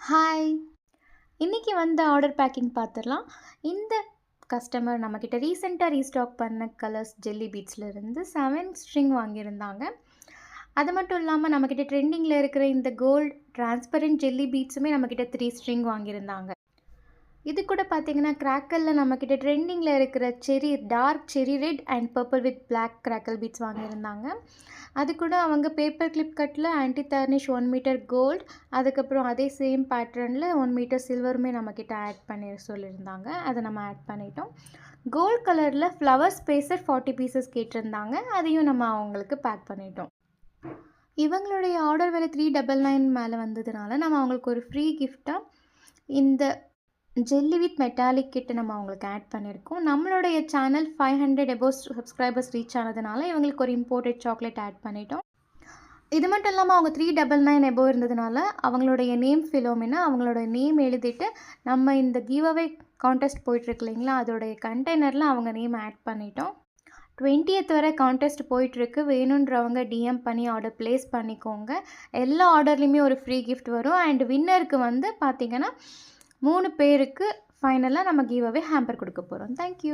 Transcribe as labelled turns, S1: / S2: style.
S1: Hi! இன்னைக்கு வந்த order packing பார்த்துரலாம். இந்த கஸ்டமர் நம்மக்கிட்ட ரீசென்ட்டா ரீஸ்டாக் பண்ண கலர்ஸ் ஜெல்லி பீட்ஸ்லேருந்து 7 ஸ்ட்ரிங் வாங்கியிருந்தாங்க. அது மட்டும் இல்லாம நம்மக்கிட்ட ட்ரெண்டிங்கில இருக்கிற இந்த கோல்ட் டிரான்ஸ்பரன்ட் ஜெல்லி பீட்ஸுமே நம்மக்கிட்ட 3 ஸ்ட்ரிங் வாங்கியிருந்தாங்க. இது கூட பார்த்தீங்கன்னா, கிராக்கல்ல நம்மக்கிட்ட ட்ரெண்டிங்கில இருக்கிற dark cherry red and purple with black crackle beads வாங்கியிருந்தாங்க. அது கூட அவங்க பேப்பர் கிளிப் கட்ல ஆன்டி டார்னிஷ் 1 மீட்டர் கோல்ட், அதுக்கப்புறம் அதே சேம் பேட்டர்னில் 1 மீட்டர் சில்வருமே நம்மக்கிட்ட ஆட் பண்ணி சொல்லியிருந்தாங்க. அதை நம்ம ஆட் பண்ணிட்டோம். கோல்ட் கலரில் ஃப்ளவர் ஸ்பேஸர் 40 பீசஸ் கேட்டிருந்தாங்க. அதையும் நம்ம அவங்களுக்கு பேக் பண்ணிட்டோம். இவங்களுடைய ஆர்டர் விலை 399 மேலே வந்ததுனால நம்ம அவங்களுக்கு ஒரு ஃப்ரீ கிஃப்டாக இந்த ஜெல்லி வித் மெட்டாலிக் கிட்ட நம்ம அவங்களுக்கு ஆட் பண்ணியிருக்கோம். நம்மளுடைய சேனல் 500 எபோவ் சப்ஸ்கிரைபர்ஸ் ரீச் ஆனதுனால இவங்களுக்கு ஒரு இம்போர்ட்டட் சாக்லேட் ஆட் பண்ணிட்டோம். இது மட்டும் இல்லாமல் அவங்க 399 எபோவ் இருந்ததுனால அவங்களுடைய நேம் ஃபிலோமினா அவங்களோட நேம் எழுதிட்டு நம்ம இந்த கிவ் அவே கான்டெஸ்ட் போயிட்டுருக்கு இல்லைங்களா, அதோடைய கண்டெய்னரில் அவங்க நேம் ஆட் பண்ணிட்டோம். 20th வரை கான்டெஸ்ட் போயிட்டுருக்கு. வேணுன்றவங்க டிஎம் பண்ணி ஆர்டர் ப்ளேஸ் பண்ணிக்கோங்க. எல்லா ஆர்டர்லேயுமே ஒரு ஃப்ரீ கிஃப்ட் வரும். அண்ட் வின்னருக்கு வந்து பார்த்திங்கன்னா 3 பேருக்கு ஃபைனலாக நம்ம கிவ் அவே ஹேம்பர் கொடுக்க போகிறோம். Thank you.